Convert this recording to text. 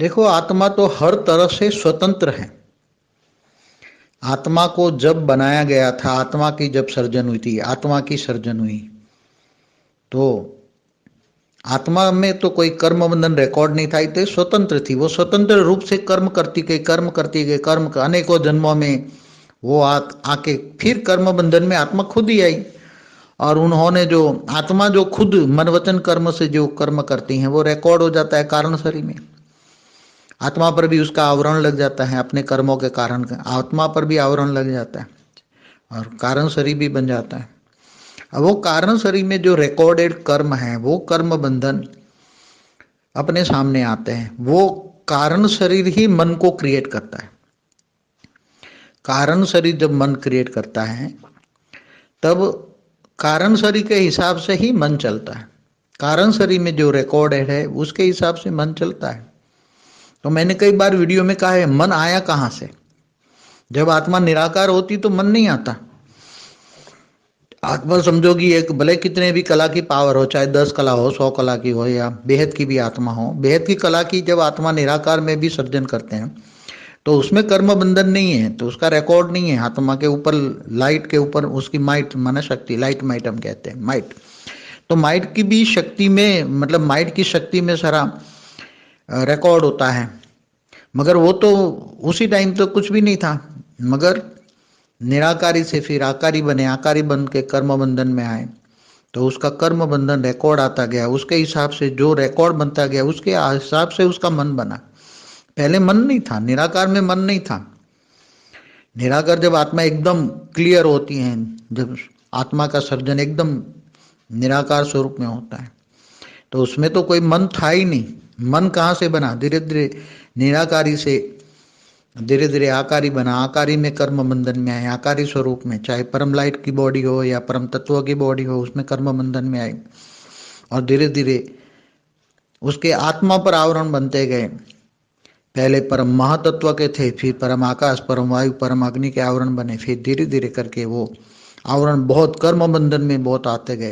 देखो, आत्मा तो हर तरह से स्वतंत्र है। आत्मा को जब बनाया गया था, आत्मा की जब सर्जन हुई थी, आत्मा की सर्जन हुई, तो आत्मा में तो कोई कर्म बंधन रिकॉर्ड नहीं था। तो स्वतंत्र थी, वो स्वतंत्र रूप से कर्म करती गई, कर्म करती गई, कर्म अनेकों जन्मों में वो आके फिर कर्म बंधन में आत्मा खुद ही आई। और उन्होंने जो आत्मा जो खुद मन वचन कर्म से जो कर्म करती हैं वो रिकॉर्ड हो जाता है कारण शरीर में। आत्मा पर भी उसका आवरण लग जाता है, अपने कर्मों के कारण आत्मा पर भी आवरण लग जाता है और कारण शरीर भी बन जाता है। अब वो कारण शरीर में जो रिकॉर्डेड कर्म है, वो कर्म बंधन अपने सामने आते हैं। वो कारण शरीर ही मन को क्रिएट करता है। कारण शरीर जब मन क्रिएट करता है, तब कारण शरीर के हिसाब से ही मन चलता है। कारण शरीर में जो रिकॉर्डेड है उसके हिसाब से मन चलता है। तो मैंने कई बार वीडियो में कहा है, मन आया कहाँ से? जब आत्मा निराकार होती तो मन नहीं आता। आत्मा समझोगी एक, भले कितने भी कला की पावर हो, चाहे 10 कला हो, 100 कला की हो, या बेहद की भी आत्मा हो, बेहद की कला की जब आत्मा निराकार में भी सर्जन करते हैं तो उसमें कर्म बंधन नहीं है, तो उसका रिकॉर्ड नहीं है। आत्मा के ऊपर, लाइट के ऊपर उसकी माइट माना शक्ति, लाइट माइट हम कहते हैं, माइट। तो माइट की भी शक्ति में, मतलब माइट की शक्ति में सारा रिकॉर्ड होता है। मगर वो तो उसी टाइम तो कुछ भी नहीं था, मगर निराकारी से फिर आकारी बने, आकारी बन के कर्म बंधन में आए, तो उसका कर्म बंधन रिकॉर्ड आता गया। उसके हिसाब से जो रिकॉर्ड बनता गया, उसके हिसाब से उसका मन बना। पहले मन नहीं था, निराकार में मन नहीं था। निराकार जब आत्मा एकदम क्लियर होती है, जब आत्मा का सर्जन एकदम निराकार स्वरूप में होता है, तो उसमें तो कोई मन था ही नहीं। मन कहाँ से बना? धीरे धीरे निराकारी से धीरे धीरे आकारी बना, आकारी में कर्म बंधन में आए, आकारी स्वरूप में, चाहे परम लाइट की बॉडी हो या परम तत्व की बॉडी हो, उसमें कर्म बंधन में आए और धीरे धीरे उसके आत्मा पर आवरण बनते गए। पहले परम महातत्व के थे, फिर परम आकाश, परम वायु, परम अग्नि के आवरण बने, फिर धीरे धीरे करके वो आवरण बहुत कर्म बंधन में बहुत आते गए।